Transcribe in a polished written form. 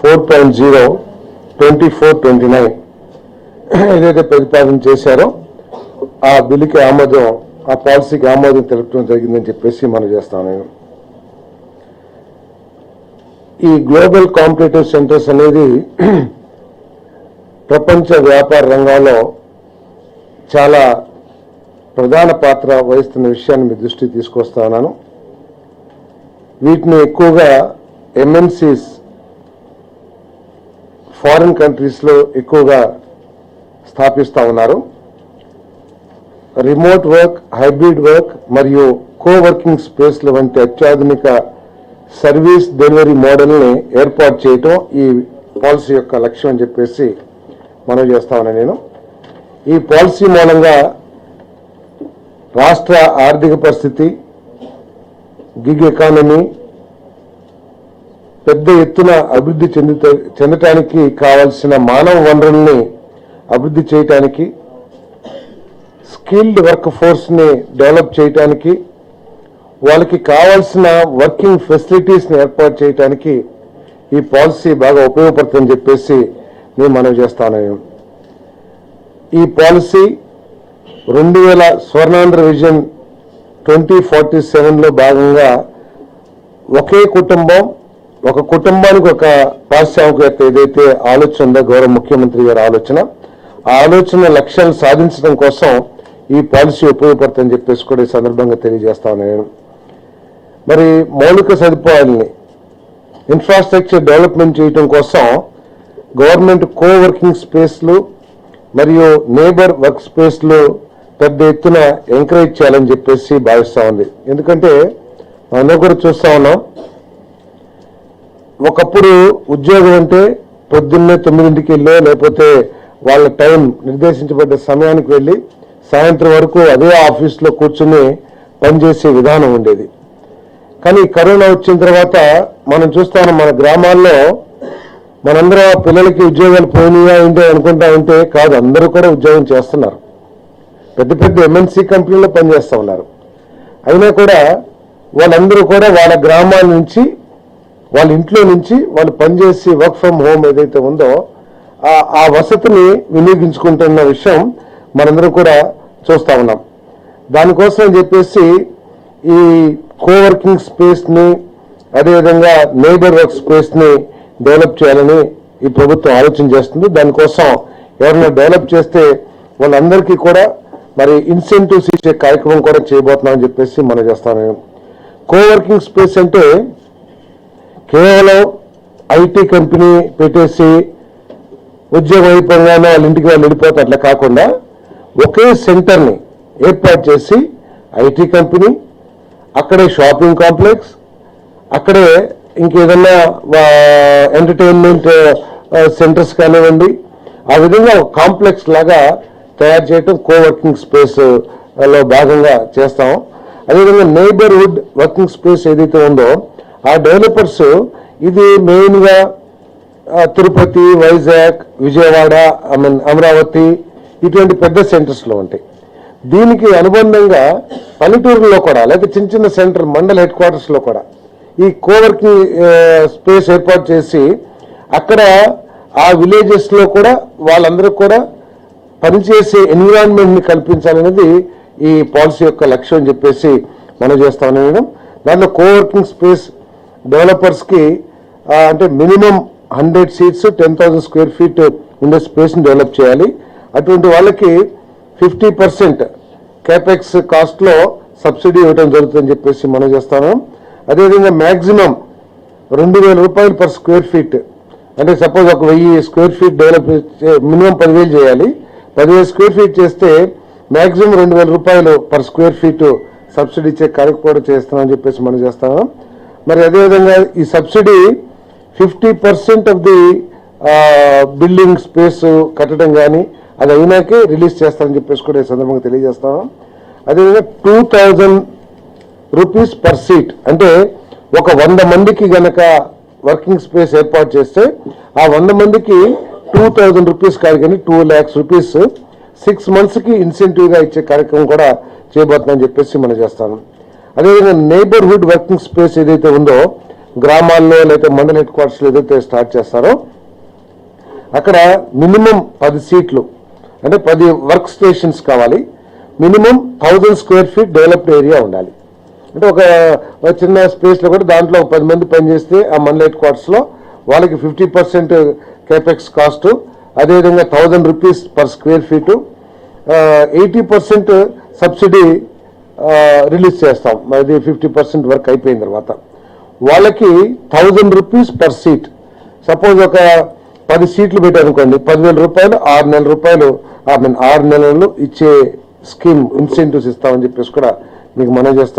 4.0 2429 ఏదైతే ప్రతిపాదన చేశారో ఆ బిల్లుకి ఆమోదం, ఆ పాలసీకి ఆమోదం తెలపడం జరిగిందని చెప్పేసి మనం చేస్తాం. నేను ఈ గ్లోబల్ కాంపిటేటివ్ సెంటర్స్ అనేది ప్రపంచ వ్యాపార రంగంలో చాలా ప్రధాన పాత్ర వహిస్తున్న విషయాన్ని మీ దృష్టికి తీసుకొస్తా ఉన్నాను. వీటిని ఎక్కువగా ఎంఎన్సీస్ ఫారిన్ కంట్రీస్లో ఎక్కువగా స్థాపిస్తూ ఉన్నారు. రిమోట్ వర్క్, హైబ్రిడ్ వర్క్ మరియు కోవర్కింగ్ స్పేస్ల వంటి అత్యాధునిక సర్వీస్ డెలివరీ మోడల్ని ఏర్పాటు చేయటం ఈ పాలసీ యొక్క లక్ష్యం అని చెప్పేసి మనం చేస్తా ఉన్నాను. నేను ఈ పాలసీ మూలంగా రాష్ట్ర ఆర్థిక పరిస్థితి, గిగ్ ఎకానమీ పెద్ద ఎత్తున అభివృద్ధి చెందటానికి కావాల్సిన మానవ వనరుల్ని అభివృద్ధి చేయటానికి, స్కిల్డ్ వర్క్ ఫోర్స్ని డెవలప్ చేయటానికి, వాళ్ళకి కావాల్సిన వర్కింగ్ ఫెసిలిటీస్ని ఏర్పాటు చేయడానికి ఈ పాలసీ బాగా ఉపయోగపడుతుందని చెప్పేసి నేను మనవి చేస్తాను. ఈ పాలసీ 2000 స్వర్ణాంధ్ర విజన్ 2047లో భాగంగా ఒకే కుటుంబం, ఒక కుటుంబానికి ఒక పారిశ్రామికవేత్త ఏదైతే ఆలోచన ఉందో గౌరవ ముఖ్యమంత్రి గారి ఆలోచన, ఆ ఆలోచన లక్ష్యాలను సాధించడం కోసం ఈ పాలసీ ఉపయోగపడుతుందని చెప్పేసి కూడా ఈ సందర్భంగా తెలియజేస్తాను. నేను మరి మౌలిక సదుపాయాలని ఇన్ఫ్రాస్ట్రక్చర్ డెవలప్మెంట్ చేయడం కోసం గవర్నమెంట్ కోవర్కింగ్ స్పేస్లు మరియు నేబర్ వర్క్ స్పేస్లు పెద్ద ఎత్తున ఎంకరేజ్ చేయాలని చెప్పేసి భావిస్తూ ఉంది. ఎందుకంటే మనం కూడా చూస్తూ ఉన్నాం, ఒకప్పుడు ఉద్యోగం అంటే పొద్దున్నే 9ంటికి వెళ్ళో లేకపోతే వాళ్ళ టైం నిర్దేశించబడ్డ సమయానికి వెళ్ళి సాయంత్రం వరకు అదే ఆఫీస్లో కూర్చుని పనిచేసే విధానం ఉండేది. కానీ కరోనా వచ్చిన తర్వాత మనం చూస్తాం, మన గ్రామాల్లో మనందరూ పిల్లలకి ఉద్యోగాలు పోయినాయా ఏంటో అనుకుంటా ఉంటే కాదు, అందరూ కూడా ఉద్యోగం చేస్తున్నారు. పెద్ద పెద్ద ఎంఎన్సీ కంపెనీలో పనిచేస్తూ ఉన్నారు. అయినా కూడా వాళ్ళందరూ కూడా వాళ్ళ గ్రామాల నుంచి, వాళ్ళ ఇంట్లో నుంచి వాళ్ళు పనిచేసి వర్క్ ఫ్రమ్ హోమ్ ఏదైతే ఉందో ఆ వసతిని వినియోగించుకుంటున్న విషయం మనందరం కూడా చూస్తూ ఉన్నాం. దానికోసం అని చెప్పేసి ఈ కోవర్కింగ్ స్పేస్ని, అదేవిధంగా నేబర్ వర్క్ స్పేస్ని డెవలప్ చేయాలని ఈ ప్రభుత్వం ఆలోచన చేస్తుంది. దానికోసం ఎవరైనా డెవలప్ చేస్తే వాళ్ళందరికీ కూడా మరి ఇన్సెంటివ్స్ ఇచ్చే కార్యక్రమం కూడా చేయబోతున్నామని చెప్పేసి మనం చేస్తాను. కోవర్కింగ్ స్పేస్ అంటే కేవలం ఐటీ కంపెనీ పెట్టేసి ఉద్యోగం అయిపోగానే వాళ్ళ ఇంటికి వాళ్ళు వెళ్ళిపోతే అట్లా కాకుండా ఒకే సెంటర్ని ఏర్పాటు చేసి ఐటీ కంపెనీ, అక్కడే షాపింగ్ కాంప్లెక్స్, అక్కడే ఇంకేదన్నా ఎంటర్టైన్మెంట్ సెంటర్స్ కానివ్వండి, ఆ విధంగా ఒక కాంప్లెక్స్ లాగా తయారు చేయటం కోవర్కింగ్ స్పేస్ లో భాగంగా చేస్తాం. అదేవిధంగా నైబర్హుడ్ వర్కింగ్ స్పేస్ ఏదైతే ఉందో ఆ డెవలపర్స్ ఇది మెయిన్గా తిరుపతి, వైజాగ్, విజయవాడ, అమరావతి ఇటువంటి పెద్ద సెంటర్స్లో ఉంటాయి. దీనికి అనుబంధంగా పల్లెటూరులో కూడా లేకపోతే చిన్న చిన్న సెంటర్ మండల హెడ్ క్వార్టర్స్లో కూడా ఈ కోవర్కింగ్ స్పేస్ ఏర్పాటు చేసి అక్కడ ఆ విలేజెస్లో కూడా వాళ్ళందరూ కూడా పనిచేసే ఎన్విరాన్మెంట్ని కల్పించాలనేది ఈ పాలసీ యొక్క లక్ష్యం అని చెప్పేసి మనం చేస్తామని మేడం. దాంట్లో కోవర్కింగ్ స్పేస్ డెవలపర్స్కి అంటే మినిమం 100 సీట్స్ 10,000 స్క్వేర్ ఫీట్ ఉండే స్పేస్ని డెవలప్ చేయాలి. అటువంటి వాళ్ళకి 50% క్యాపెక్స్ కాస్ట్లో సబ్సిడీ ఇవ్వడం జరుగుతుందని చెప్పేసి మనం చేస్తాము. అదేవిధంగా మ్యాక్సిమం 2,000 రూపాయలు పర్ స్క్వేర్ ఫీట్, అంటే సపోజ్ ఒక 1000 స్క్వేర్ ఫీట్ డెవలప్ మినిమం 10,000 చేయాలి. 10,000 స్క్వేర్ ఫీట్ చేస్తే మ్యాక్సిమం 2,000 రూపాయలు పర్ స్క్వేర్ ఫీట్ సబ్సిడీ ఇచ్చే కార్యక్రమం కూడా చేస్తున్నామని చెప్పేసి మనం చేస్తాము. మరి అదేవిధంగా ఈ subsidy 50% of the building space కట్టడం కానీ అది అయినాకే రిలీజ్ చేస్తామని చెప్పేసి కూడా ఈ సందర్భంగా తెలియజేస్తాము. అదేవిధంగా 2,000 రూపీస్ పర్ సీట్, అంటే ఒక 100 మందికి గనక వర్కింగ్ స్పేస్ ఏర్పాటు చేస్తే ఆ 100 మందికి 2,000 రూపీస్ కాదు కానీ 2 lakhs రూపీస్ 6 monthsకి ఇన్సెంటివ్గా ఇచ్చే కార్యక్రమం కూడా చేయబోతుందని చెప్పేసి మనం చేస్తాను. అదేవిధంగా నైబర్హుడ్ వర్కింగ్ స్పేస్ ఏదైతే ఉందో గ్రామాల్లో లేకపోతే మండల హెడ్ క్వార్టర్స్లో ఏదైతే స్టార్ట్ చేస్తారో అక్కడ మినిమం 10 సీట్లు అంటే 10 వర్క్ స్టేషన్స్ కావాలి. Minimum 1000 square feet developed area ఉండాలి. అంటే ఒక చిన్న స్పేస్లో కూడా దాంట్లో 10 మంది పనిచేస్తే ఆ మండల హెడ్ క్వార్టర్స్లో వాళ్ళకి 50% కేపెక్స్ కాస్ట్, అదేవిధంగా 1000 rupees per square feet, 80% subsidy release చేస్తాం. అది 50% వర్క్ అయిపోయిన తర్వాత వాళ్ళకి 1000 రూపీస్ పర్ సీట్. సపోజ్ ఒక 10 సీట్లు పెట్టారనుకోండి, 10,000 రూపాయలు 6 నెలల రూపాయలు 6 నెలలు ఇచ్చే స్కీమ్ ఇన్సెంటివ్స్ ఇస్తామని చెప్పేసి కూడా మీకు మనం చేస్తాం.